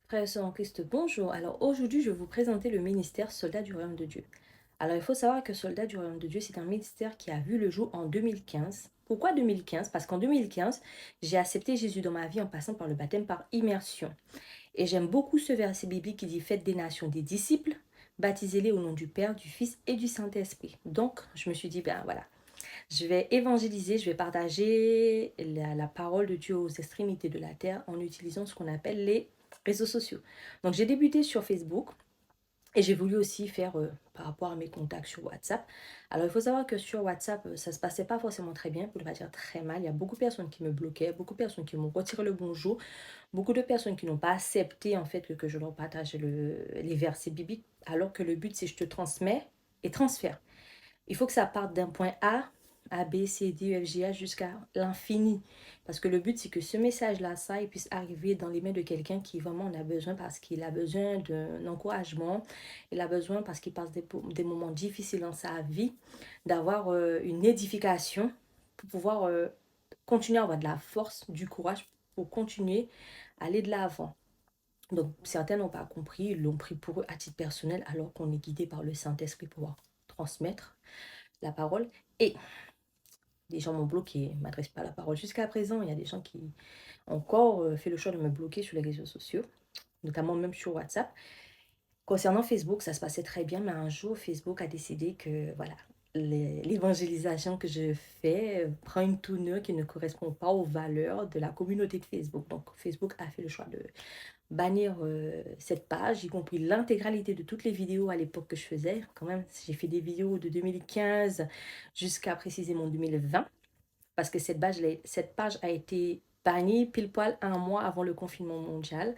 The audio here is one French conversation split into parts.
Frères et sœurs en Christ, bonjour. Alors aujourd'hui, je vais vous présenter le ministère Soldat du Royaume de Dieu. Alors il faut savoir que Soldat du Royaume de Dieu, c'est un ministère qui a vu le jour en 2015. Pourquoi 2015? Parce qu'en 2015, j'ai accepté Jésus dans ma vie en passant par le baptême par immersion. Et j'aime beaucoup ce verset biblique qui dit: Faites des nations des disciples, baptisez-les au nom du Père, du Fils et du Saint-Esprit. Donc je me suis dit, ben voilà, je vais évangéliser, je vais partager la parole de Dieu aux extrémités de la terre en utilisant ce qu'on appelle les réseaux sociaux. Donc j'ai débuté sur Facebook et j'ai voulu aussi faire par rapport à mes contacts sur WhatsApp. Alors il faut savoir que sur WhatsApp, ça se passait pas forcément très bien, pour ne pas dire très mal. Il y a beaucoup de personnes qui me bloquaient, beaucoup de personnes qui m'ont retiré le bonjour, beaucoup de personnes qui n'ont pas accepté en fait que je leur partage les versets bibliques, alors que le but c'est je te transmets et transfère. Il faut que ça parte d'un point A, B, C, D, E, F, G, H jusqu'à l'infini. Parce que le but, c'est que ce message-là, ça, il puisse arriver dans les mains de quelqu'un qui vraiment en a besoin parce qu'il a besoin d'un encouragement. Il a besoin parce qu'il passe des moments difficiles dans sa vie, d'avoir une édification pour pouvoir continuer à avoir de la force, du courage pour continuer à aller de l'avant. Donc, certains n'ont pas compris, ils l'ont pris pour eux à titre personnel, alors qu'on est guidé par le Saint-Esprit pour pouvoir transmettre la parole. Et des gens m'ont bloqué, ne m'adressent pas la parole. Jusqu'à présent, il y a des gens qui ont encore fait le choix de me bloquer sur les réseaux sociaux, notamment même sur WhatsApp. Concernant Facebook, ça se passait très bien, mais un jour, Facebook a décidé que voilà, l'évangélisation que je fais prend une tournure qui ne correspond pas aux valeurs de la communauté de Facebook. Donc, Facebook a fait le choix de bannir cette page, y compris l'intégralité de toutes les vidéos à l'époque que je faisais. Quand même, j'ai fait des vidéos de 2015 jusqu'à précisément 2020, parce que cette page a été bannie pile poil un mois avant le confinement mondial.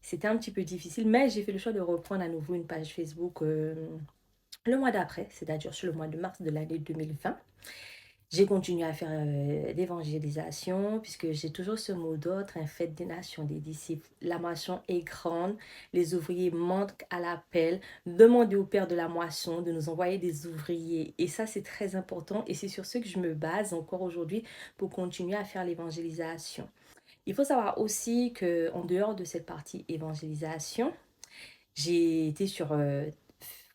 C'était un petit peu difficile, mais j'ai fait le choix de reprendre à nouveau une page Facebook le mois d'après, c'est-à-dire sur le mois de mars de l'année 2020. J'ai continué à faire l'évangélisation, puisque j'ai toujours ce mot d'ordre: un fait des nations, des disciples. La moisson est grande, les ouvriers manquent à l'appel. Demandez au Père de la moisson de nous envoyer des ouvriers. Et ça, c'est très important, et c'est sur ce que je me base encore aujourd'hui pour continuer à faire l'évangélisation. Il faut savoir aussi qu'en dehors de cette partie évangélisation, j'ai été sur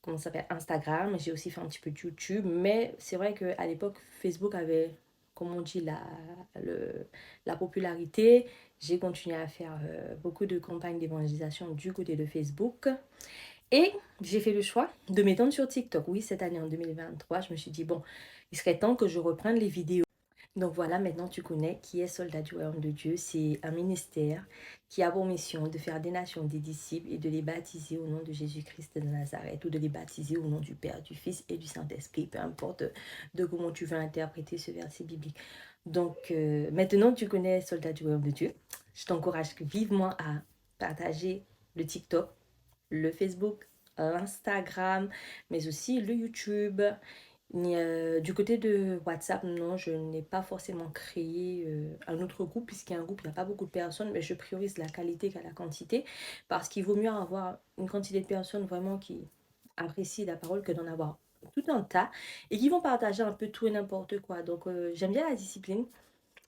comment ça s'appelle, Instagram, j'ai aussi fait un petit peu de YouTube, mais c'est vrai qu'à l'époque, Facebook avait, comme on dit, la popularité. J'ai continué à faire beaucoup de campagnes d'évangélisation du côté de Facebook. Et j'ai fait le choix de m'étendre sur TikTok. Oui, cette année en 2023, je me suis dit, bon, il serait temps que je reprenne les vidéos. Donc voilà, maintenant tu connais qui est Soldat du Royaume de Dieu. C'est un ministère qui a pour mission de faire des nations des disciples et de les baptiser au nom de Jésus-Christ de Nazareth, ou de les baptiser au nom du Père, du Fils et du Saint-Esprit, peu importe de comment tu veux interpréter ce verset biblique. Donc maintenant tu connais Soldat du Royaume de Dieu. Je t'encourage vivement à partager le TikTok, le Facebook, l'Instagram, mais aussi le YouTube. Du côté de WhatsApp, non, je n'ai pas forcément créé un autre groupe, puisqu'il y a un groupe, il n'y a pas beaucoup de personnes, mais je priorise la qualité qu'à la quantité, parce qu'il vaut mieux avoir une quantité de personnes vraiment qui apprécient la parole que d'en avoir tout un tas et qui vont partager un peu tout et n'importe quoi. Donc j'aime bien la discipline.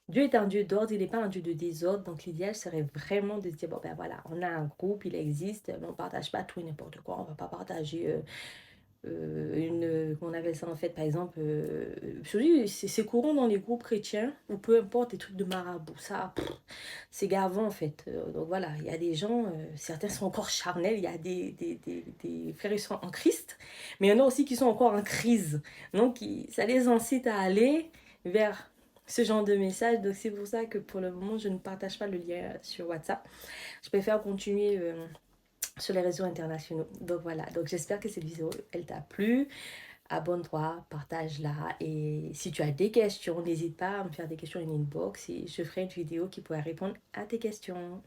Dieu est un Dieu d'ordre, il n'est pas un Dieu de désordre. Donc l'idéal serait vraiment de se dire, bon ben voilà, on a un groupe, il existe, mais on ne partage pas tout et n'importe quoi. On ne va pas partager qu'on appelle ça en fait, par exemple, je dis, c'est courant dans les groupes chrétiens, ou peu importe, des trucs de marabout. Ça, c'est gavant en fait. Donc voilà, il y a des gens, certains sont encore charnels, il y a des frères et sœurs en Christ, mais il y en a aussi qui sont encore en crise. Donc ça les incite à aller vers ce genre de message. Donc c'est pour ça que pour le moment, je ne partage pas le lien sur WhatsApp. Je préfère continuer sur les réseaux internationaux. Donc voilà, donc j'espère que cette vidéo, elle t'a plu. Abonne-toi, partage-la, et si tu as des questions, n'hésite pas à me faire des questions en inbox et je ferai une vidéo qui pourra répondre à tes questions.